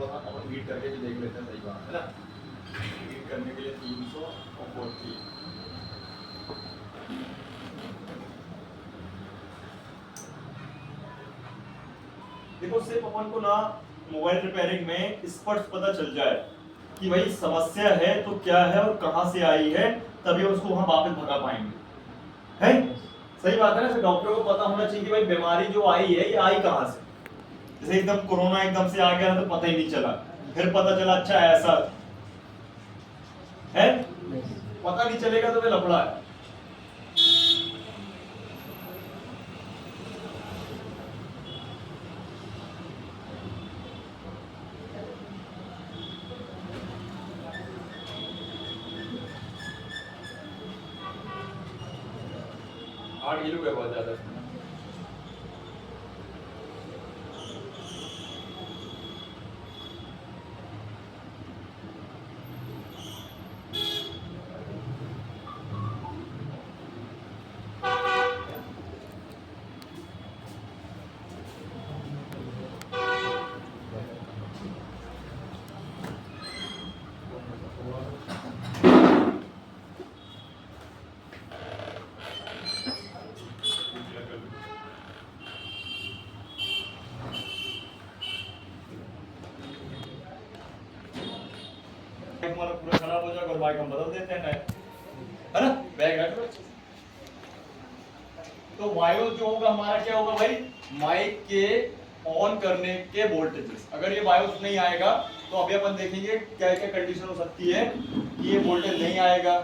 थोड़ा सा अपन मीट करके भी देख लेते हैं, सही बात है ना। मीट करने के लिए 300 और 40। देखो सिर्फ अपन को ना मोबाइल रिपेयरिंग में स्पष्ट पता चल जाए कि भाई समस्या है तो क्या है और कहां से आई है, तभी उसको हम वापस भगा पाएंगे, है सही बात है ना। फिर डॉक्टर को पता होना चाहिए कि भाई बीमारी जो आई है ये आई कहां से। जैसे एकदम कोरोना एकदम से आ गया तो पता ही नहीं चला, फिर पता चला अच्छा ऐसा है, पता नहीं चलेगा तो फिर लफड़ा है। आठ किलो है बहुत ज्यादा। हमारा पूरा खराब हो जाएगा और बाइक हम बदल देते हैं, है ना। बैग रख लो। तो वायोस जो होगा हमारा क्या होगा भाई, माइक के ऑन करने के वोल्टेजेस। अगर ये वायोस नहीं आएगा तो अभी अपन देखेंगे क्या क्या कंडीशन हो सकती है कि ये वोल्टेज नहीं आएगा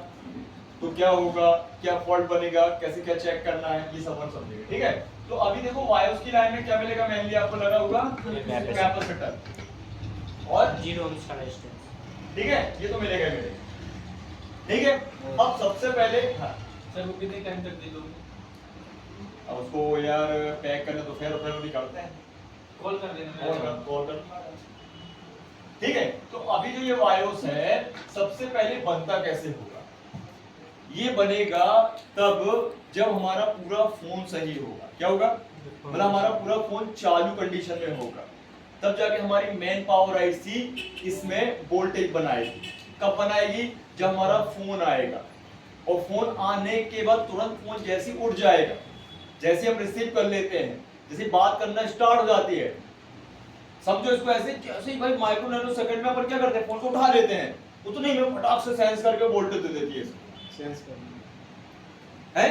तो क्या होगा, क्या फॉल्ट बनेगा, कैसे क्या चेक करना है, ये सब अपन समझेंगे, ठीक है। तो अभी देखो वायोस की लाइन में क्या मिलेगा, मेनली आपको लगा होगा कैपेसिटर और 0 ohms का रेजिस्टेंस, ठीक है, ये तो मिलेगा ही मिलेगा, ठीक है। अब सबसे पहले हाँ सर वो कितने टाइम तक दे दोगे? अब उसको यार पैक करने तो फिर भी करते हैं, कॉल कर देना। कॉल कर, ठीक है। तो अभी जो ये वायोस है सबसे पहले बनता कैसे होगा, ये बनेगा तब जब हमारा पूरा फोन सही होगा। क्या होगा, मतलब हमारा पूरा फोन चालू कंडीशन में होगा, तब जाके हमारी मेन पावर आईसी इसमें वोल्टेज बनाएगी। कब बनाएगी, जब हमारा फोन आएगा, और फोन आने के बाद तुरंत फोन जैसे उठ जाएगा, जैसे हम रिसीव कर लेते हैं, जैसे बात करना स्टार्ट हो जाती है, समझो इसको ऐसे, जैसे ही भाई माइक्रो नैनो सेकंड में अपन क्या करते हैं, फोन को उठा लेते हैं, उतने ही में फटाक से सेंस करके वोल्टेज दे देती है, सेंस कर है,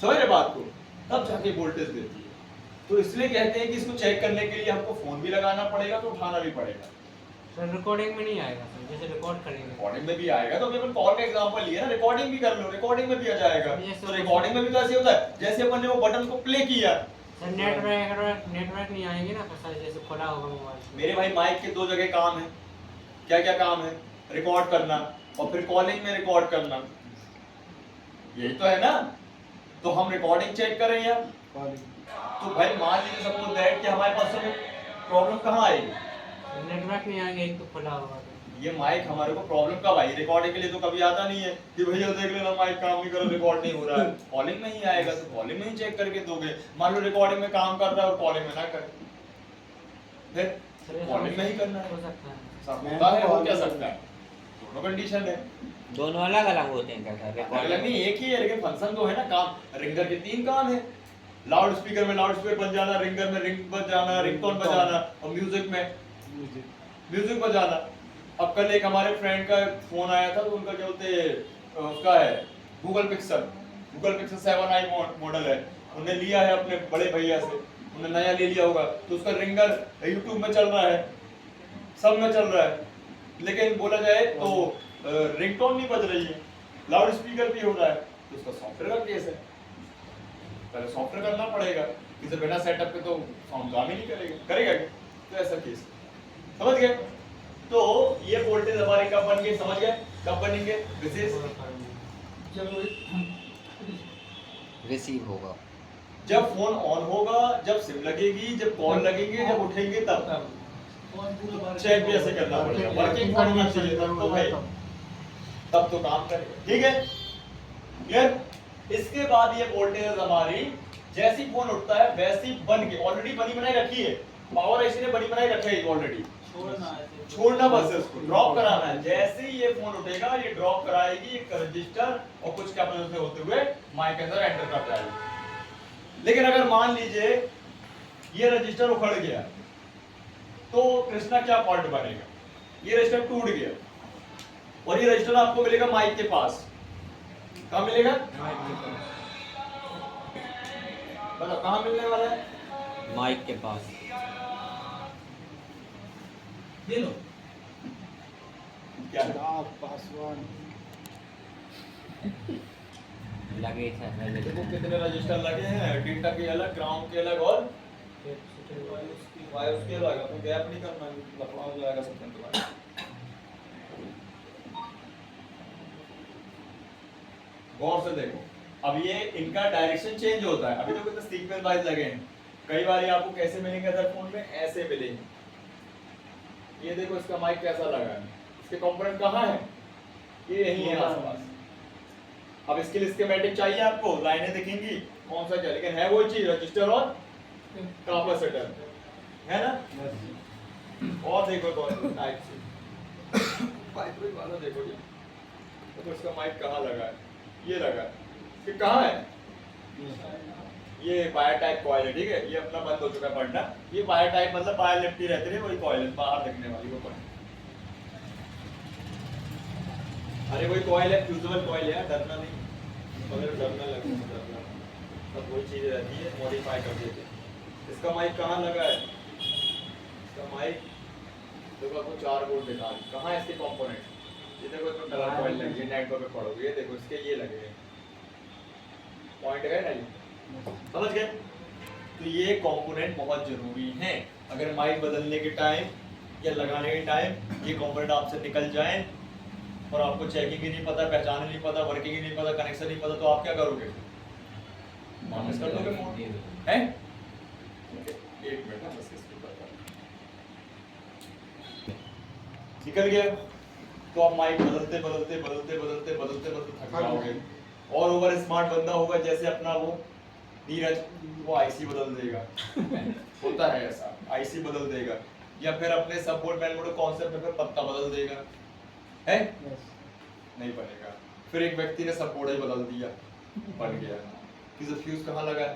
समझ रहे बात को, तब जाके वोल्टेज देती है। तो इसलिए कहते हैं कि इसको चेक करने के लिए हमको फोन भी लगाना पड़ेगा तो उठाना भी पड़ेगा। सर रिकॉर्डिंग में नहीं आएगा सर, जैसे रिकॉर्ड करेंगे रिकॉर्डिंग में भी आएगा, तो अभी अपन कॉल का एग्जांपल लिया ना, रिकॉर्डिंग भी कर लो, रिकॉर्डिंग में भी आ जाएगा। तो रिकॉर्डिंग में भी तो ऐसे होता है, जैसे अपन ने वो बटन को प्ले किया, सर नेटवर्क नहीं आएंगे ना सर, जैसे खुला होगा मोबाइल। मेरे भाई माइक के दो जगह काम है, क्या क्या काम है, रिकॉर्ड करना और फिर कॉलिंग में रिकॉर्ड करना, यही तो है ना। तो हम रिकॉर्डिंग चेक करें यार, तो भाई मान लीजिए सपोज दैट कि हमारे पास में प्रॉब्लम कहाँ आएगी, नेटवर्क नहीं आएंगे, एक तो खुला होगा। ये माइक हमारे को प्रॉब्लम कब आई, रिकॉर्डिंग के लिए तो कभी आता नहीं है कि भैया देख लेना माइक काम नहीं कर रहा, रिकॉर्ड नहीं हो रहा है, कॉलिंग में ही आएगा, तो कॉलिंग में ही चेक करके दोगे। मान लो रिकॉर्डिंग में काम कर रहा है और कॉलिंग में ना करे, फिर कॉलिंग में ही करना है, हो सकता है, सब होता है, हो क्या सकता है, दोनों कंडीशन है। दोनों अलग अलग होते हैं क्या सर? अलग नहीं, एक ही है, लेकिन फंक्शन तो है ना, काम रिंगर के 3 काम है, लाउड स्पीकर में लाउड स्पीकर बज जाना, रिंगर में रिंग बज जाना, रिंगटोन बजाना, और म्यूजिक में म्यूजिक बजाना। अब कल एक हमारे फ्रेंड का फोन आया था, तो उनका क्या बोलते हैं, उसका है गूगल पिक्सल 7i मॉडल है, उन्होंने लिया है अपने बड़े भैया से, उन्होंने नया ले लिया होगा, तो उसका रिंगर यूट्यूब में चल रहा है, सब में चल रहा है, लेकिन बोला जाए तो रिंगटोन नहीं बज रही है, लाउड स्पीकर भी हो रहा है, तो उसका सॉफ्टवेयर का केस है, पहले सॉफ्टवेयर करना पड़ेगा, किसी बिना सेटअप के तो साउंड काम ही नहीं करेगा क्या? तो ऐसा केस, समझ गए। तो ये वोल्टेज हमारे कब बन गए, समझ गए कब बनेंगे, विशेष रिसीव होगा, जब फोन ऑन होगा, जब सिम लगेगी, जब कॉल लगेंगे, जब उठेंगे, तब चेक भी ऐसे करना पड़ेगा, वर्किंग फोन होना चाहिए तब तो भाई, तब तो काम करेगा, ठीक है, क्लियर। इसके बाद ये वोल्टेज हमारी जैसी फोन उठता है वैसी बन के ऑलरेडी बनी बनाई रखी है, पावर ऐसी ने बनी बनाई रखी है ऑलरेडी, छोड़ना है छोड़ना बस है, उसको ड्रॉप कराना है। जैसे ही ये फोन उठेगा ये ड्रॉप कराएगी एक रजिस्टर और कुछ कैपेसिटर से होते हुए माइक के अंदर एंटर कर जाएगी। लेकिन अगर मान लीजिए ये रजिस्टर उखड़ गया तो कृष्णा क्या फॉल्ट बनेगा? ये रजिस्टर टूट गया और ये रजिस्टर आपको मिलेगा माइक के पास। कहाँ मिलेगा? बताओ कहाँ मिलने वाला है? माइक के पास। दे लो क्या है? चिराग पासवान लगे थे देखो कितने रजिस्टर लगे हैं, डेटा के अलग, ग्राउंड के अलग और वायर्स के अलग। तो गैप नहीं करना, लफड़ा हो जाएगा सब तुम्हारा। गौर से देखो, अब ये इनका डायरेक्शन चेंज होता है। अभी तो कितने सीक्वेंस वाइज लगे हैं। कई बार आपको कैसे मिलेंगे अदर फोन में? ऐसे मिलेंगे। ये देखो इसका माइक कैसा लगा है, इसके कंपोनेंट कहाँ है? ये यही है आसपास। अब इसके लिए स्कीमेटिक चाहिए आपको, लाइनें दिखेंगी कौन सा क्या, लेकिन है वही चीज, रजिस्टर और कैपेसिटर है ना। और देखो टाइप से माइक्रोवेव वाला देखो जी, तो इसका माइक कहाँ लगा है? ये लगा है। ये कहाँ है? ये वायर टाइप कॉइल है, ठीक है। ये अपना बंद हो चुका है पढ़ना। ये वायर टाइप मतलब वायर लिपटी रहती है, वही कॉइल है बाहर दिखने वाली, वो पढ़ना। अरे वही कॉइल है, फ्यूजिबल कॉइल है, डरना नहीं। अगर डरना लगे तो डरना, सब वही चीजें रहती है, मॉडिफाई कर देते हैं। इसका माइक कहाँ लगा है? इसका माइक देखो आपको 4 बोर्ड दिखा रहे, कहाँ है इसके कंपोनेंट? ये देखो इसमें कलर कॉइल लगी है, नेट पे पढ़ोगे, ये देखो इसके ये लगे हैं पॉइंट गए ना, ये समझ गए? तो ये कंपोनेंट बहुत जरूरी है। अगर माइक बदलने के टाइम या लगाने के टाइम ये कंपोनेंट आपसे निकल जाए और आपको चेकिंग ही नहीं पता, पहचान ही नहीं पता, वर्किंग ही नहीं पता, कनेक्शन नहीं पता, तो आप क्या करोगे? माइनस कर दोगे मोड है। एक मिनट बस इसको बता, निकल गया तो आप माइक बदलते बदलते बदलते बदलते बदलते बदलते थक जाओगे। और ओवर स्मार्ट बंदा होगा जैसे अपना वो नीरज, वो आईसी बदल देगा होता है ऐसा, आईसी बदल देगा, या फिर अपने सपोर्ट मैनमोड कॉन्सेप्ट में फिर पत्ता बदल देगा, है नहीं बनेगा। फिर एक व्यक्ति ने सपोर्ट ही बदल दिया, बन गया। किसी फ्यूज कहाँ लगा है?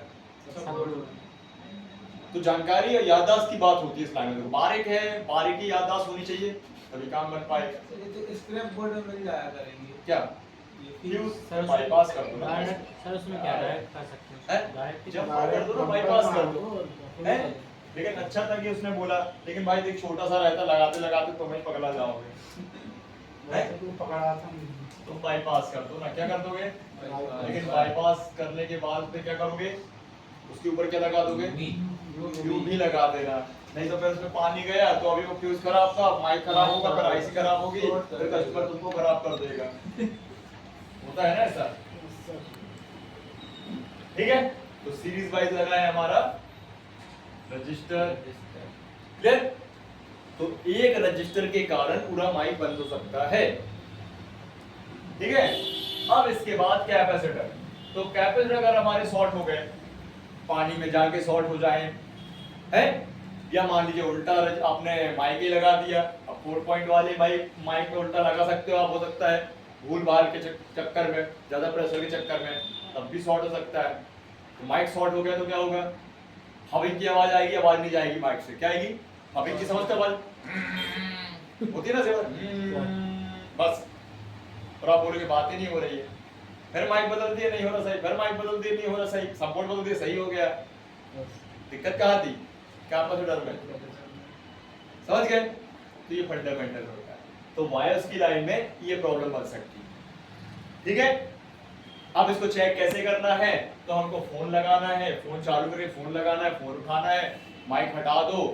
तो जानकारी और याददाश्त की बात होती है इस लाइन में। बारीक है, बारीकी याददाश्त होनी चाहिए तभी काम बन पाएगा। ये तो स्क्रैप बोर्ड में मिल जाया करेंगे क्या फ्यूज बाईपास कर दो ना, सर उसमें क्या डायरेक्ट कर सकते हैं? हैं? डायरेक्ट जब कर दो ना, बाईपास कर दो, है। लेकिन अच्छा था कि उसने बोला, लेकिन भाई देख छोटा सा रहता, लगाते लगाते तुम ही पगला जाओगे, है? पकड़ा था तुम बाईपास कर दो ना, क्या कर दोगे? लेकिन बाईपास करने के बाद फिर क्या करोगे? उसके ऊपर क्या लगा दोगे? फ्यूज भी लगा देना, नहीं तो फिर उसमें पानी गया तो अभी वो फ्यूज खराब था, माइक खराब होगा, फिर आईसी खराब होगी, फिर कस्टमर तुमको खराब कर देगा। होता है ना ऐसा, ठीक है। तो सीरीज वाइज लगा है हमारा रजिस्टर, क्लियर। तो एक रजिस्टर के कारण पूरा माइक बंद हो सकता है, ठीक है। अब इसके बाद कैपेसिटर, तो कैपेसिटर अगर हमारे शॉर्ट हो गए, पानी में जाके शॉर्ट हो जाए, है, या मान लीजिए उल्टा आपने माइक ही लगा दिया। अब 4 पॉइंट वाले माइक में उल्टा लगा सकते हो आप, हो सकता है भूल भाल के चक्कर में, ज्यादा प्रेशर के चक्कर में, तब भी शॉर्ट हो सकता है। तो माइक शॉर्ट हो गया तो क्या होगा? हविंग की आवाज आएगी, आवाज नहीं जाएगी माइक से। क्या आएगी? हविंग की समझते आवाज होती है ना, बस। और आप बोलोगे बात ही नहीं हो रही है, फिर माइक बदल दिए नहीं हो रहा सही, फिर माइक बदल दिए नहीं हो रहा सही, सपोर्ट बदल दिए सही हो गया। दिक्कत कहाँ थी? कैपेसिटर में, समझ गए? तो ये फंडामेंटल होता है। तो वायर्स की लाइन में ये प्रॉब्लम बन सकती है, ठीक है। अब इसको चेक कैसे करना है? तो हमको फोन लगाना है, फोन चालू करके फोन लगाना है, फोन उठाना है, माइक हटा दो।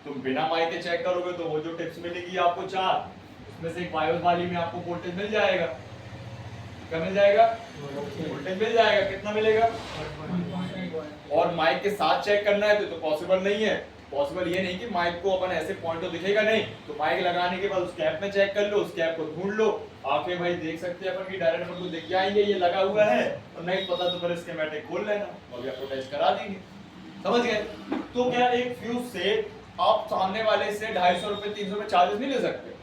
तुम बिना माइक के चेक करोगे तो वो जो टिप्स मिलेगी आपको 4, उसमें से एक वायर्स वाली में आपको वोल्टेज मिल जाएगा। क्या मिल जाएगा? वोल्टेज मिल जाएगा। कितना मिलेगा? और माइक के साथ चेक करना है तो पॉसिबल नहीं है। पॉसिबल ये नहीं कि माइक को अपन ऐसे पॉइंट तो दिखेगा नहीं, तो माइक लगाने के बाद उस कैप में चेक कर लो, उस कैप को ढूंढ लो, आंखें भाई देख सकते हैं अपन की डायरेक्ट अपन को दिख जाएंगे ये लगा हुआ है, और नहीं पता तो फिर स्कीमेटिक खोल लेना और आपको टेस्ट करा देंगे, समझ गए? तो क्या एक फ्यूज से आप सामने वाले से 250 रुपए 300 रुपए चार्जेस नहीं ले सकते?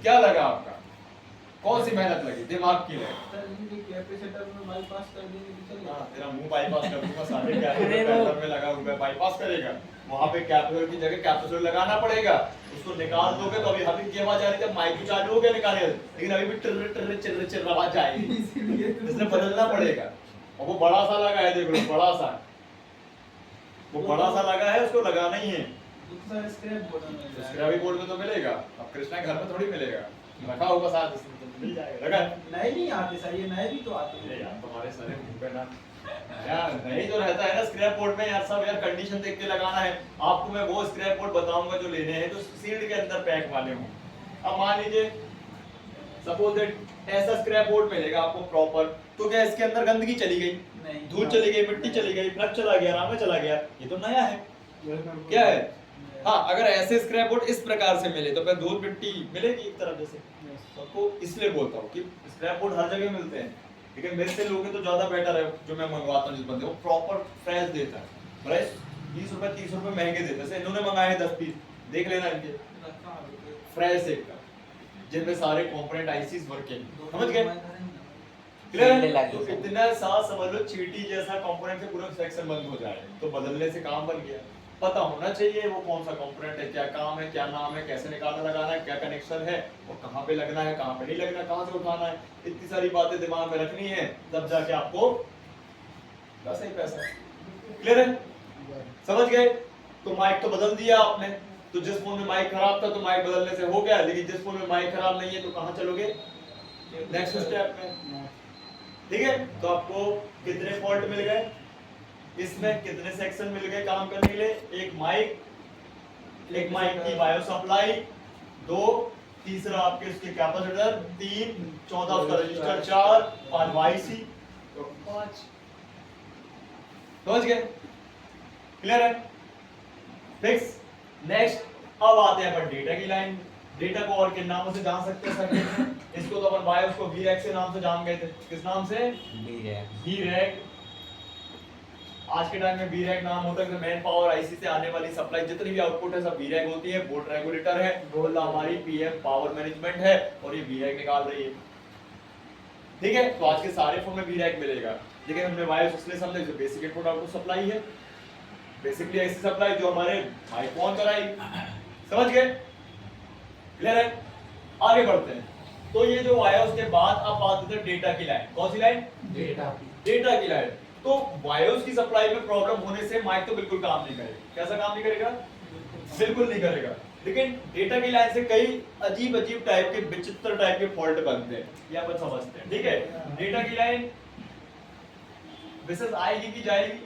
क्या लगा आपका? कौन सी मेहनत लगी दिमाग की लगी? सर इनके कैपेसिटर में बाईपास कर देंगे तो चलेगा। हाँ, तेरा मुंह बाईपास कर दूंगा, सारे कैपेसिटर में लगा हुआ है, बाईपास करेगा। वहां पे कैपेसिटर की जगह कैपेसिटर लगाना पड़ेगा, उसको निकाल दोगे तो अभी की आवाज आ रही थी, माइक चालू हो गया निकाले, लेकिन अभी भी टिर्र टिर्र चिर्र चिर्र आवाज आएगी, इसलिए बदलना पड़ेगा। और वो बड़ा सा लगा है, देख लो बड़ा सा, वो बड़ा सा लगा है, उसको लगाना ही है। दूसरा स्क्रैप बोर्ड में मिल जाएगा। स्क्रैबी बोर्ड में तो मिलेगा, अब कृष्णा के घर में थोड़ी मिलेगा, रखा होगा साथ इसमें तो मिल जाएगा। लगा नए नहीं आते सर, ये नए भी तो आते अरे हैं यार तुम्हारे सारे मुंह पे ना यार, नहीं तो रहता है ना स्क्रैप बोर्ड में यार, सब यार कंडीशन देख के लगाना है। आपको मैं वो स्क्रैप बोर्ड बताऊंगा जो लेने हैं, जो सील्ड के अंदर पैक वाले हों। अब मान लीजिए सपोज दैट ऐसा स्क्रैप बोर्ड मिलेगा आपको प्रॉपर, तो क्या इसके अंदर गंदगी चली गई, नहीं धूल चली गई, मिट्टी चली गई, प्लग चला गया, रामे चला गया, ये तो नया है। क्या है? हाँ, अगर ऐसे स्क्रैप बोर्ड इस प्रकार से मिले तो फिर धूल मिट्टी मिलेगी एक तरफ जैसे। सबको इसलिए बोलता हूँ कि स्क्रैप बोर्ड हर जगह मिलते हैं, लेकिन मेरे से लोगे तो ज्यादा बेटर है। जो मैं मंगवाता हूँ जिस बंदे, वो प्रॉपर फ्रेश देता है। फ्रेश 20 रुपए 30 रुपए महंगे देते हैं, इन्होंने मंगाए 10 पीस, देख लेना इनके फ्रेश एकदम, जिनमें सारे कंपोनेंट आईसीज वर्किंग, समझ गए? क्लियर है? तो इतना सा समझ लो चींटी जैसा कंपोनेंट से पूरा सेक्शन बंद हो जाए तो बदलने से काम बन गया। पता होना चाहिए वो कौन सा कंपोनेंट है, क्या काम है, क्या नाम है, कैसे निकालना लगाना है, क्या कनेक्शन है, और कहाँ पे लगना है, कहाँ पे नहीं लगना, कहाँ से उठाना है, इतनी सारी बातें दिमाग में रखनी है, तब जाके आपको बस ही पैसा। क्लियर है? समझ गए? तो माइक तो बदल दिया आपने, तो जिस फोन में माइक खराब था तो माइक बदलने से हो गया, लेकिन जिस फोन में माइक खराब नहीं है तो कहाँ चलोगे? नेक्स्ट स्टेप में। ठीक है, तो आपको कितने फॉल्ट मिल गए, इसमें कितने सेक्शन मिल गए काम करने के लिए? एक माइक की बायो सप्लाई, 2 तीसरा आपके उसके कैपेसिटर, 3 चौथा उसका रजिस्टर, 4 5 आईसी, तो 5 समझ गए? क्लियर है? फिक्स। नेक्स्ट अब आते हैं अपन डेटा की लाइन। डेटा को और किन नामों से जान सकते हैं सर्किट में? इसको तो अपन बायोस को वीरैक से नाम से जान गए थे। किस नाम से? वीरैक। आज के टाइम में वीरैक नाम होता है, मैन पावर आईसी से आने वाली सप्लाई जितनी भी आउटपुट है सब वीरैक होती है। वोल्ट रेगुलेटर है, वोल्ट हमारी पीएम पावर मैनेजमेंट है, और ये वीरैक निकाल रही है। ठीक है, तो आज के सारे फोन में वीरैक मिलेगा, लेकिन हमने बायोस इसलिए समझे जो बेसिक इनपुट आउटपुट सप्लाई है, बेसिकली ऐसी सप्लाई जो हमारे आईफोन कराई। समझ गए? क्लियर है? आगे बढ़ते हैं। तो ये जो बायोस के बाद अब बात करते हैं डेटा की लाइन। कौन सी लाइन? डेटा की लाइन। तो बायोस की सप्लाई में प्रॉब्लम होने से माइक तो बिल्कुल काम नहीं करेगा। कैसा काम नहीं करेगा? बिल्कुल नहीं करेगा। लेकिन डेटा की लाइन से कई अजीब अजीब टाइप के विचित्र टाइप के फॉल्ट बनते हैं, ये अपन समझते हैं। ठीक है, डेटा की लाइन विशेष आएगी कि जाएगी?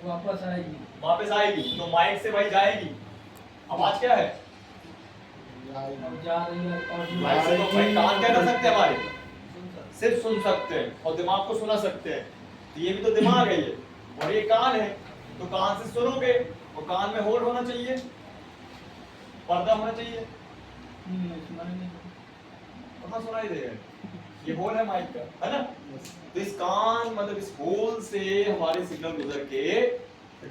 वापस आएगी। वापस आएगी, तो माइक से भाई जाएगी। आवाज क्या है? अब जा रही है और माइक से तो भाई कान क्या कर सकते हैं हमारे? सिर्फ सुन सकते हैं और दिमाग को सुना सकते हैं। तो ये भी तो दिमाग है ये, और ये कान है, तो कान से सुनोगे और कान में होल होना चाहिए, पर्दा होना चाहिए। कहाँ सुनाई देगा? ये होल है माइक का, है ना? तो इस कान मतलब इस होल से हमारे सिग्नल गुजर के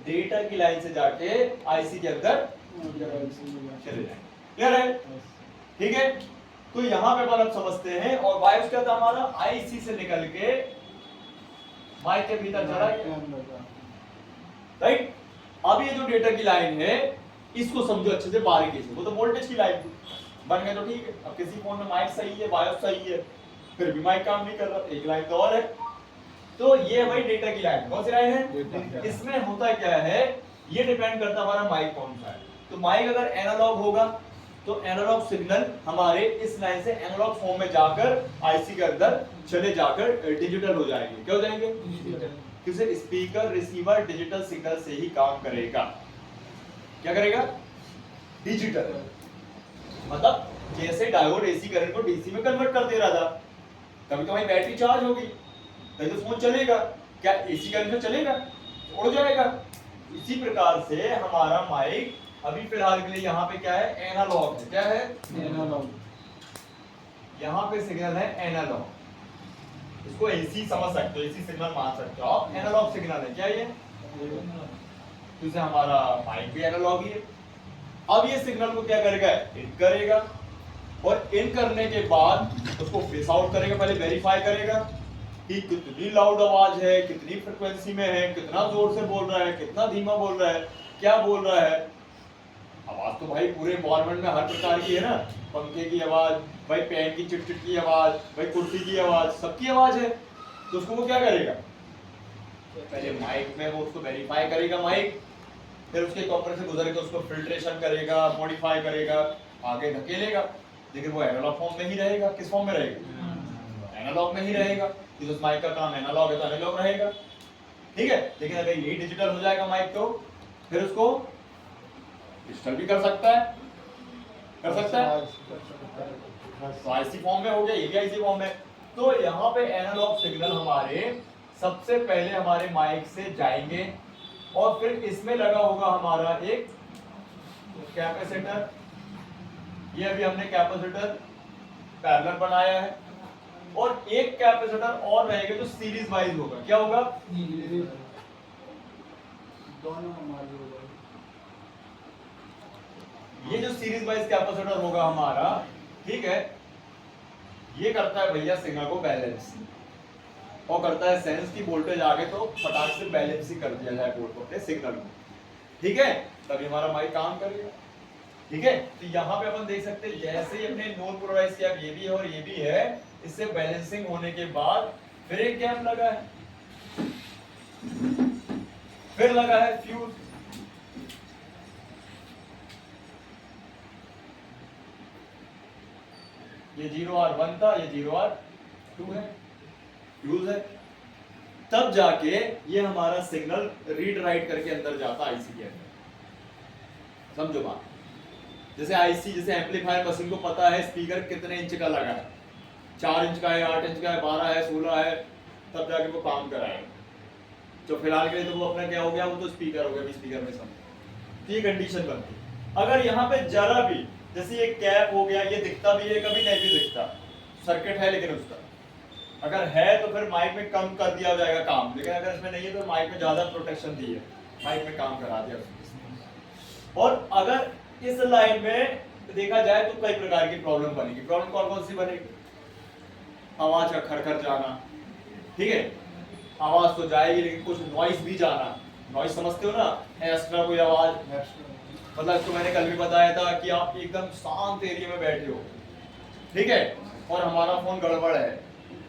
डेटा की लाइन से जाके आईसी के अंदर चले जाएंगे। क्लियर है? ठीक है, तो यहाँ पे अपन अब समझते हैं। और बायोस क्या था हमारा? आईसी से निकल के माइक के भीतर चला गया, राइट? अब ये जो डेटा की लाइन है इसको समझो अच्छे से बारीकी से। वो तो वोल्टेज की लाइन थी, बन गए तो ठीक है। अब किसी फोन में माइक सही है, बायोस सही है, फिर भी माइक काम नहीं कर रहा, एक लाइन तो और है। तो ये भाई डेटा की लाइन। कौन सी लाइन है? इसमें होता क्या है, ये डिपेंड करता है हमारा माइक कौन सा है। तो माइक अगर एनालॉग होगा तो एनालॉग सिग्नल हमारे इस लाइन से एनालॉग फॉर्म में जाकर आईसी के अंदर चले जाकर डिजिटल हो जाएंगे। क्या हो जाएंगे? किसी स्पीकर रिसीवर डिजिटल सिग्नल से ही काम करेगा। क्या करेगा? डिजिटल। मतलब जैसे डायोड एसी करंट को डीसी में कन्वर्ट कर दे रहा था, तभी तो भाई बैटरी चार्ज होगी, तभी तो फोन चलेगा। क्या एसी करंट में चलेगा? उड़ जाएगा। इसी प्रकार से हमारा माइक अभी फिलहाल के लिए यहाँ पे क्या है? एनालॉग है। क्या है? एनालॉग। यहाँ पे सिग्नल है एनालॉग, इसको एसी समझ सकते हो, एसी सिग्नल मान सकते हो आप। एनालॉग सिग्नल है। क्या ये? तो इसे हमारा माइक भी एनालॉग ही है। अब ये सिग्नल को क्या करेगा, इन करेगा, और इन करने के बाद उसको फेस आउट करेगा, पहले वेरीफाई करेगा कि कितनी लाउड आवाज है, कितनी फ्रिक्वेंसी में है, कितना जोर से बोल रहा है, कितना धीमा बोल रहा है, क्या बोल रहा है। आवाज तो भाई पूरे एनवायरनमेंट में हर प्रकार की है ना, पंखे की आवाज, भाई पेन की चिटचिट की आवाज, भाई कुर्सी की आवाज, सबकी आवाज है। तो उसको वो क्या करेगा, पहले माइक में वो उसको वेरीफाई करेगा माइक, फिर उसके कॉपर से गुजर के उसको फिल्ट्रेशन करेगा, मॉडिफाई करेगा, आगे धकेलेगा, लेकिन वो एनालॉग फॉर्म में ही रहेगा। किस फॉर्म में रहेगा, एनालॉग में ही रहेगा। इस माइक का काम एनालॉग है तो एनालॉग रहेगा, ठीक है। लेकिन अगर यही डिजिटल हो जाएगा माइक तो फिर उसको डिजिटल भी कर सकता है, कर सकता है, तो आईसी फॉर्म में हो गया, ये भी आईसी फॉर्म में। तो यहाँ पे एनालॉग सिग्नल हमारे सबसे पहले हमारे माइक से जाएंगे और फिर इसमें लगा होगा हमारा एक कैपेसिटर। ये अभी हमने कैपेसिटर पैरेलल बनाया है, और एक कैपेसिटर और रहेगा जो सीरीज वाइज होगा। क्या होगा, दोनों हमारे हो गए। ये जो सीरीज वाइज कैपेसिटर होगा हमारा, ठीक है, ये करता है भैया सिग्नल को बैलेंस, और करता है सेंस की वोल्टेज आगे तो फटाक से बैलेंस ही कर दिया जाए बोर्ड को, अपने सिग्नल को, ठीक है, तभी हमारा माइक काम करेगा, ठीक है। तो यहाँ पे अपन देख सकते हैं जैसे ही अपने नोन पोलराइज किया, ये भी है और ये भी है, इससे बैलेंसिंग होने के बाद फिर एक गैप लगा है, फिर लगा है फ्यूज, ये 0R1 था, ये 0R2 है, फ्यूज है। तब जाके ये हमारा सिग्नल रीड राइट करके अंदर जाता आईसी के अंदर। समझो बात, जैसे आईसी, जैसे एम्पलीफायर मशीन को पता है स्पीकर कितने इंच का लगा है, 4 इंच का है, 8 इंच का है, 12 है, 16 है, तब जाके वो काम कराएगा। तो फिलहाल के लिए तो वो अपना क्या हो गया, वो तो स्पीकर हो गया, स्पीकर में समझो। ये कंडीशन बनती है। अगर यहाँ पे जरा भी, जैसे ये कैप हो गया, ये दिखता भी है, कभी नहीं भी दिखता, सर्किट है लेकिन उसका अगर है तो फिर माइक में कम कर दिया जाएगा काम, लेकिन अगर इसमें नहीं है तो माइक में ज्यादा प्रोटेक्शन दी है, माइक में काम करा दिया उसने। और अगर इस लाइन में देखा जाए तो कई प्रकार की प्रॉब्लम बनेगी। प्रॉब्लम कौन कौन सी बनेगी, आवाज का खड़खड़ जाना, ठीक है, आवाज तो जाएगी लेकिन कुछ नॉइस भी जाना। नॉइस समझते हो ना, एक्स्ट्रा कोई आवाज, मतलब इसको मैंने कल भी बताया था कि आप एकदम शांत एरिया में बैठे हो, ठीक है, और हमारा फोन गड़बड़ है,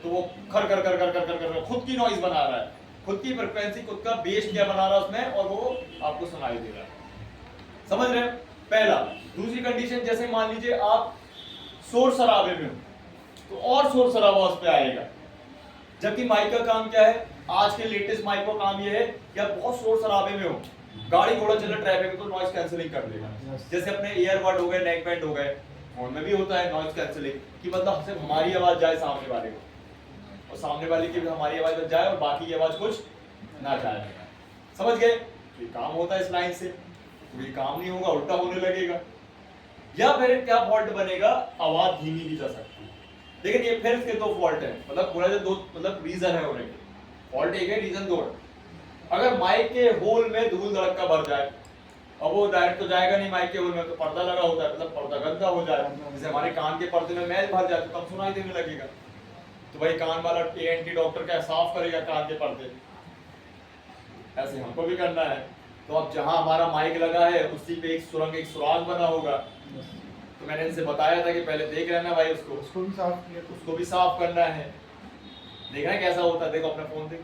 तो वो खर कर कर कर कर कर कर खुद की नॉइज बना रहा है, खुद की फ्रीक्वेंसी, खुद का बेस क्या बना रहा है उसमें, और वो आपको सुनाई दे रहा है। समझ रहे हैं, पहला। दूसरी कंडीशन, जैसे मान लीजिए आप शोर शराबे में हो तो और शोर शराबा उस पर आएगा, जबकि माइक का काम क्या है, आज के लेटेस्ट माइक का काम ये है कि आप बहुत शोर शराबे में हो, गाड़ी घोड़ा चल रहा ट्रैफिक में, तो नॉइज कैंसिलिंग कर देगा। जैसे अपने ईयरबड हो गए, नेक बैंड हो गए, फोन में भी होता है नॉइज कैंसिलिंग, कि मतलब सिर्फ हमारी आवाज जाए सामने वाले को, और सामने वाले की भी हमारी आवाज जाए और बाकी की आवाज कुछ ना जाए। समझ गए, तो ये काम होता है इस लाइन से। तो ये काम नहीं होगा, उल्टा होने लगेगा। या फिर क्या फॉल्ट बनेगा, आवाज धीमी भी जा सकती है, लेकिन ये फिर इसके दो फॉल्ट है, मतलब पूरा जो दो मतलब रीजन है उन्हें, फॉल्ट एक है, रीजन दो है। अगर माइक के होल में धूल धड़का भर जाए, अब वो डायरेक्ट तो जाएगा नहीं माइक के होल में, तो पर्दा लगा होता है, मतलब पर्दा गंदा हो जाए, जैसे हमारे कान के पर्दे में मैल भर जाए तो कम सुनाई देने लगेगा, तो भाई कान वाला एएनटी डॉक्टर क्या साफ करेगा कान के पर्दे, ऐसे हमको भी करना है। तो अब जहां हमारा माइक लगा है उसी पे एक सुरंग, एक सुराग बना होगा, तो मैंने इनसे बताया था कि पहले देख लेना भाई उसको भी साफ किया, उसको भी साफ करना है। देखना है कैसा होता है, देखो अपना फोन देखो,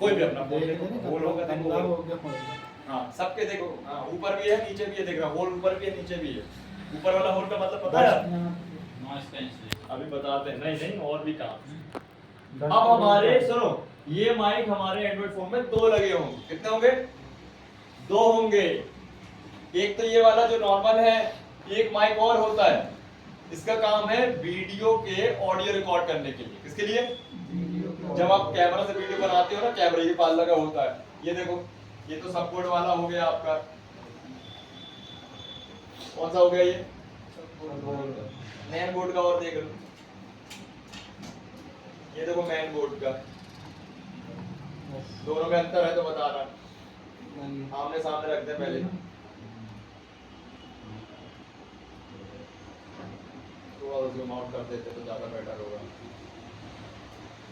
कोई भी अपना फोन देखो, होल होगा देखो, हाँ सबके देखो, हाँ ऊपर भी है नीचे भी है, देख रहा होल ऊपर भी है नीचे भी है। ऊपर वाला होल का मतलब पता है, नॉइस कैंसिलिंग। अभी बताते हैं, नहीं और भी काम। अब हमारे सुनो, ये माइक हमारे एंड्रॉइड फोन में दो लगे होंगे, कितने होंगे, दो होंगे। एक तो ये वाला जो नॉर्मल है, एक माइक और होता है, इसका काम है वीडियो के ऑडियो रिकॉर्ड करने के लिए। किसके लिए, जब आप कैमरा से वीडियो बनाते हो ना, कैमरे के पास लगा होता है। ये देखो, ये तो सपोर्ट वाला हो गया आपका, कौन सा हो गया ये, मेन बोर्ड का, और देख लो ये देखो मेन बोर्ड का, दोनों में अंतर है तो बता रहा। आमने सामने रखते हैं पहले। थोड़ा जूम आउट कर देते तो ज्यादा बेटर होगा।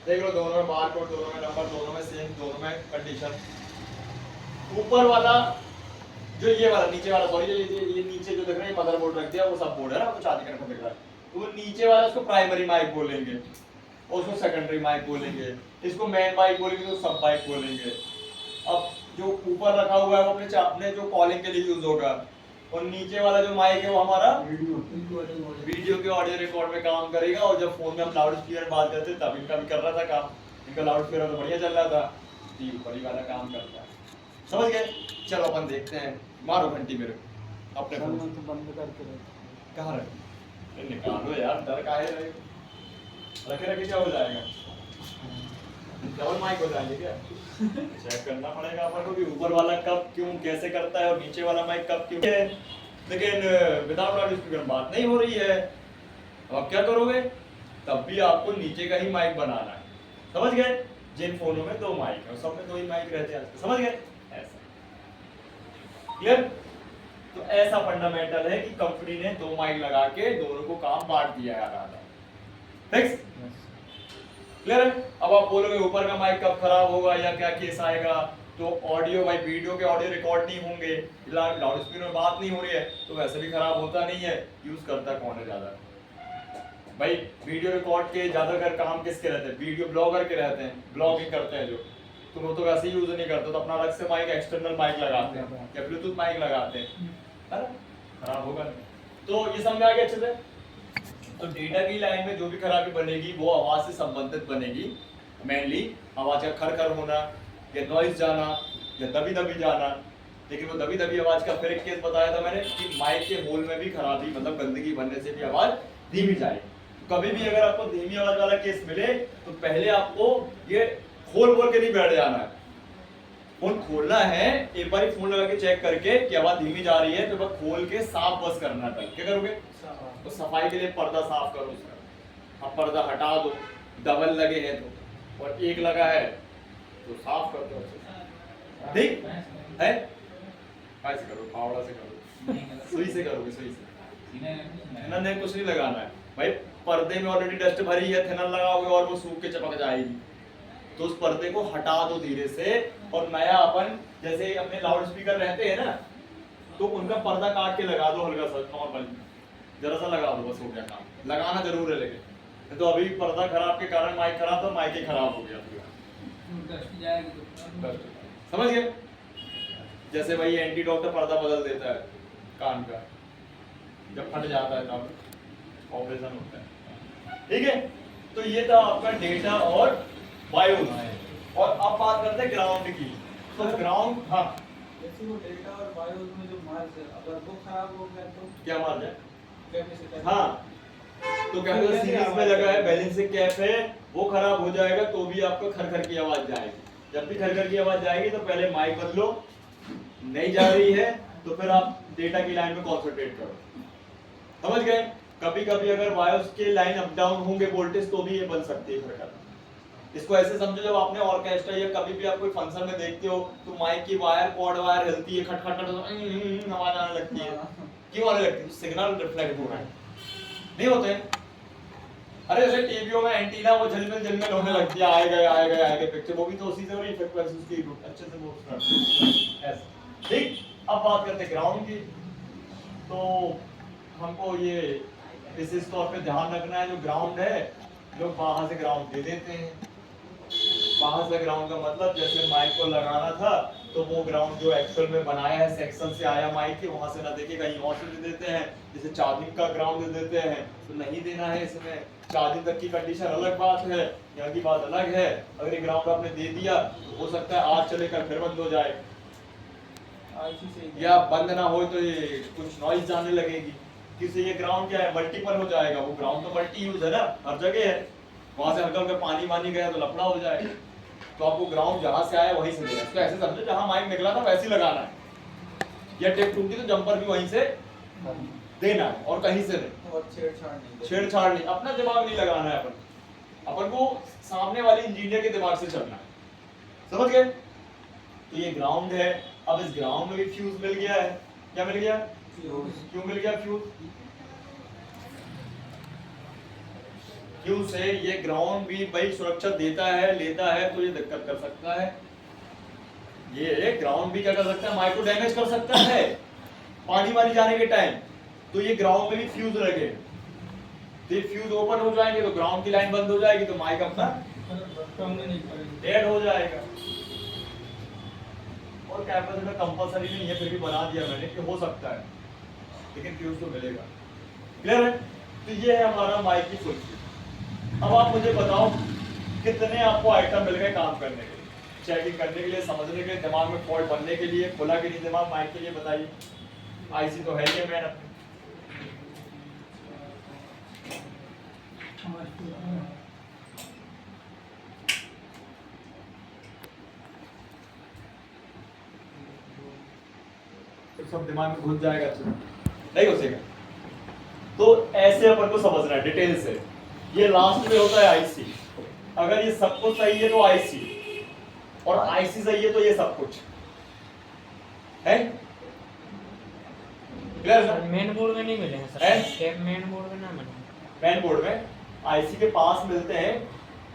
देख लो दोनों में बार कोड, दोनों में नंबर, दोनों में सेम, दोनों में कंडीशन। ऊपर वाला जो ये वाला नीचे वाला सॉरी ये नीचे जो दिख रहा है मदरबोर्ड रख दिया वो सब बोर्ड है ना, वो चार्जिंग करने दिख रहा है। तो वो नीचे वाला उसको प्राइमरी माइक बोलेंगे और उसको सेकेंडरी माइक बोलेंगे, इसको मेन माइक बोलेंगे तो सब माइक बोलेंगे। अब जो ऊपर रखा हुआ है वो अपने जो कॉलिंग के लिए यूज होगा, और नीचे वाला जो माइक है वो हमारा वीडियो के ऑडियो रिकॉर्ड में काम करेगा। और जब फोन में हम लाउड स्पीकर में बात करते तब इनका भी कर रहा था काम, इनका लाउड स्पीकर तो बढ़िया चल रहा था, ये ऊपर ही वाला काम करता है। समझ गए? चलो अपन देखते हैं, मारो घंटी मेरे अपने फोन तो बंद करके कहाँ रखे? निकालो यार, डर काहे रहे? रखे रखे क्या हो जाएगा? डबल माइक हो जाएंगे क्या? चेक करना पड़ेगा अपन को कि ऊपर वाला कब क्यों कैसे करता है और नीचे वाला माइक कब क्यों है। लेकिन विदाउट लाउड स्पीकर बात नहीं हो रही है। अब आप क्या करोगे? तब भी आपको नीचे का ही माइक बनाना है। समझ गए? जिन फोनों में 2 माइक है, सब में 2 ही माइक रहते हैं आजकल। समझ गए? ऐसा क्लियर? तो ऐसा फंडामेंटल है कि कंपनी ने 2 माइक लगा के दोनों को काम बांट दिया है आधा। फिक्स? क्लियर है? अब आप बोलोगे ऊपर का माइक कब खराब होगा या क्या केस आएगा, तो ऑडियो भाई वीडियो के ऑडियो रिकॉर्ड नहीं होंगे, लाउड स्पीकर में बात नहीं हो रही है तो वैसे भी खराब होता नहीं है। यूज करता कौन है ज्यादा? भाई वीडियो रिकॉर्ड के ज्यादातर काम किसके रहते हैं? वीडियो ब्लॉगर के रहते हैं, ब्लॉगिंग करते हैं जो। तुम लोग तो वैसे ही यूज नहीं करते, तो अपना अलग से माइक एक्सटर्नल माइक लगाते हैं या ब्लूटूथ माइक लगाते हैं, है ना? खराब होगा नहीं। तो ये समझ आ गया अच्छे से? तो डेटा की लाइन में जो भी खराबी बनेगी वो आवाज से संबंधित बनेगी। मेनली आवाज का खर होना या नॉइज जाना या दबी दबी जाना। लेकिन वो दबी दबी आवाज का फिर एक केस बताया था मैंने कि माइक के होल में भी खराबी मतलब गंदगी बनने से भी आवाज धीमी जाएगी। तो कभी भी अगर आपको धीमी आवाज वाला केस मिले तो पहले आपको ये खोल बोल के नहीं बैठ जाना है। फोन खोलना है, एक बार फोन लगा के चेक करके कि आवाज धीमी जा रही है तो बस खोल के साफ बस करना है। क्या करोगे? तो सफाई के लिए पर्दा साफ करो उसका। अब पर्दा हटा दो, डबल लगे हैं तो, और एक लगा है तो साफ कर दो। ठीक है? कैसे करो? फावड़ा से करो, सुई से करोगे, सुई से। नहीं कुछ नहीं लगाना है भाई, पर्दे में ऑलरेडी डस्ट भरी है, थिनर लगाओगे और वो सूख के चिपक जाएगी। तो उस पर्दे को हटा दो धीरे से, और नया अपन जैसे अपने लाउड स्पीकर रहते हैं ना, तो उनका पर्दा काट के लगा दो हल्का सा, नॉर्मल जरा सा लगा दो, बस हो गया काम। लगाना जरूर है लेकिन, तो अभी पर्दा खराब के कारण माइक खराब था, माइक ही खराब हो गया। समझ गए? जैसे भाई एंटीडॉट का पर्दा बदल देता है कान का, जब फट जाता है तब ऑपरेशन होता है। ठीक है? तो ये था आपका डेटा और बायोस। और अब बात करते हैं ग्राउंड की। तो ग्राउंड, हाँ जैसे वो डेटा और बायोस में जो मार्ज है, अगर वो खराब हो गया तो क्या मार्ज है? कैपेसिटी। हाँ, तो कैपेसिटर सीरीज में लगा है, बैलेंसिंग कैप है, वो खराब हो जाएगा तो भी आपको खर की आवाज जाएगी। जब भी खर की आवाज जाएगी तो पहले माइक बदलो, नहीं जा रही है तो फिर आप डेटा की लाइन में कॉन्सेंट्रेट करो। समझ गए? कभी कभी अगर बायोस के लाइन अप डाउन होंगे वोल्टेज तो भी ये बन सकती है खरखर। इसको ऐसे समझो, जब आपने ऑर्केस्ट्रा या कभी भी आप कोई फंक्शन में देखते हो तो माइक की वायर, कॉर्ड वायर हिलती है, खट खट खट आवाज आने लगती है। क्यों आने लगती है? सिग्नल रिफ्लेक्ट हो रहा है, नहीं होते? अरे जैसे टीवीओ में एंटीना वो झलमिल होने लगती है, आएगा पिक्चर, वो भी तो उसी से हो रही है, फ्रीक्वेंसी उसकी अच्छे से वो ऐसे। ठीक? अब बात करते हैं ग्राउंड की। तो हमको ये विशेष तौर पे ध्यान रखना है, जो ग्राउंड है लोग बाहर से ग्राउंड दे देते हैं। बाहर से ग्राउंड का मतलब जैसे माइक को लगाना था तो वो ग्राउंड जो एक्चुअल में बनाया है सेक्शन से आया माइक के, वहां से ना देके कहीं और से दे देते हैं। जैसे चार्जिंग का ग्राउंड दे देते हैं तो नहीं देना है इसमें। चार्जिंग तक की कंडीशन अलग बात है, यहाँ की बात अलग है। अगर ये ग्राउंड आपने दे दिया तो हो सकता है आज चले कर फिर बंद हो जाए, या बंद ना हो तो ये कुछ नॉइज जाने लगेगी। किसी ये ग्राउंड क्या है, मल्टीपल हो जाएगा। वो ग्राउंड तो मल्टी यूज है ना, हर जगह है। वहां से हल्का हल्का पानी वानी गया तो लफड़ा हो जाए। तो आपको ग्राउंड जहां से आया वहीं से देना है। इसको ऐसे समझो जहां माइक निकला था वैसे ही लगाना है, या टेप टूटी तो जंपर भी वहीं से देना है और कहीं से नहीं। और छेड़छाड़ नहीं, अपना दिमाग नहीं लगाना है। अपन को सामने वाले इंजीनियर के दिमाग से चलना है। समझ गए? तो ये ग्राउंड है। अब इस ग्राउंड में भी फ्यूज मिल गया है। क्या मिल गया? क्यों मिल गया फ्यूज? क्यों से ये ग्राउंड भी भाई सुरक्षा देता है, लेता है, तो ये दिक्कत कर सकता है। ये ग्राउंड भी क्या कर सकता है? माइक्रो डैमेज कर सकता है पानी वानी जाने के टाइम। तो ये ग्राउंड में भी फ्यूज लगे, तो ये फ्यूज ओपन हो जाएंगे तो ग्राउंड की लाइन बंद हो जाएगी, तो माइक अपना डेड हो जाएगा। और कैपेसिटर कंपलसरी नहीं है, फिर भी बना दिया मैंने कि हो सकता है, लेकिन फ्यूज तो मिलेगा। क्लियर है? तो ये है हमारा माइक की फुल स्पीड। अब आप मुझे बताओ कितने आपको आइटम मिल गए काम करने के लिए, चेकिंग करने के लिए, समझने के लिए, दिमाग में फॉल्ट बनने के लिए, खुला कि नहीं दिमाग माइक के लिए? बताइए। आईसी तो है ही मैन अपने। सब दिमाग में घुस जाएगा, नहीं घुसेगा। तो ऐसे अपन को समझना है डिटेल से। ये लास्ट में होता है आईसी। अगर ये सब कुछ सही है तो आईसी, और आईसी सही है तो ये सब कुछ है। क्लियर है? मेन बोर्ड में नहीं मिलेंगे हैं? सर, मेन बोर्ड में ना मिलेंगे। मेन बोर्ड में आईसी के पास मिलते हैं,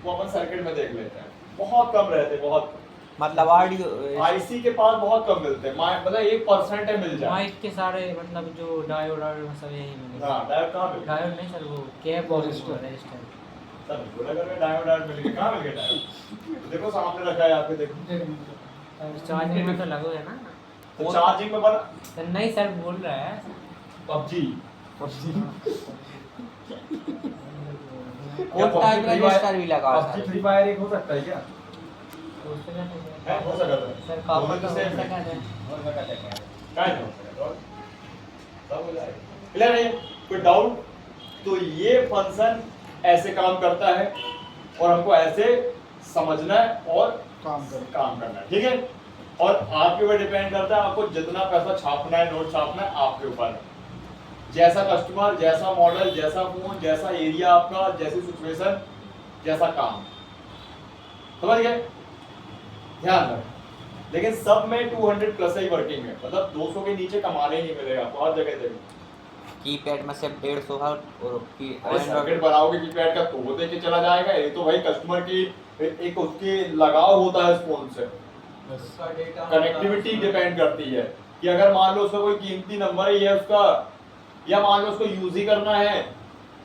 वो अपन सर्किट में देख लेते हैं, बहुत कम रहते हैं, बहुत कम। मतलब ऑडियो आईसी के पास बहुत कम मिलते हैं, मतलब 1% है मिल जाए। माइक के सारे मतलब जो डायोड सब यही मिलेंगे। हाँ, डायोड कहाँ मिल गया? डायोड नहीं सर, वो कैप और रजिस्टर। सब बोला कर मैं डायोड मिल गया, कहाँ मिल गया डायोड? तो देखो सामने रखा है आपके, देखो चार्जिंग में तो लगो है ना। तो चार्जिंग में बना सर नहीं सर, बोल रहा है पबजी। वो टाइम रजिस्टर भी लगा पबजी फ्री फायर एक हो सकता है क्या? हो सकता है, हो सकता है सर, कॉपर का हो same है। सकता है। क्या है? सब हो जाएगा। क्लियर है? कोई डाउट? तो ये फंक्शन ऐसे काम करता है और हमको ऐसे समझना है और काम करना है, ठीक है? और आपके ऊपर डिपेंड करता है, आपको जितना पैसा छापना है, नोट छापना है, आपके ऊपर है। जैसा कस्टमर, जैसा मॉडल, जैसा फोन, जैसा एरिया आपका, जैसी सिचुएशन, जैसा काम, समझ गए? ध्यान रखें। लेकिन सब में 200 प्लस ही वर्किंग है, मतलब 200 के नीचे कमाने ही नहीं मिलेगा आपको हर जगह देखो। कीपैड में सिर्फ 150 है और अरे सर्किट बनाओगे कीपैड का तो वो देके चला जाएगा। ये तो भाई कस्टमर की एक उसकी लगाव होता है उस फोन से, उसका डेटा कनेक्टिविटी डिपेंड करती है कि अगर मान लो उसका कोई कीमती नंबर ही है उसका, या मान लो उसको यूज ही करना है,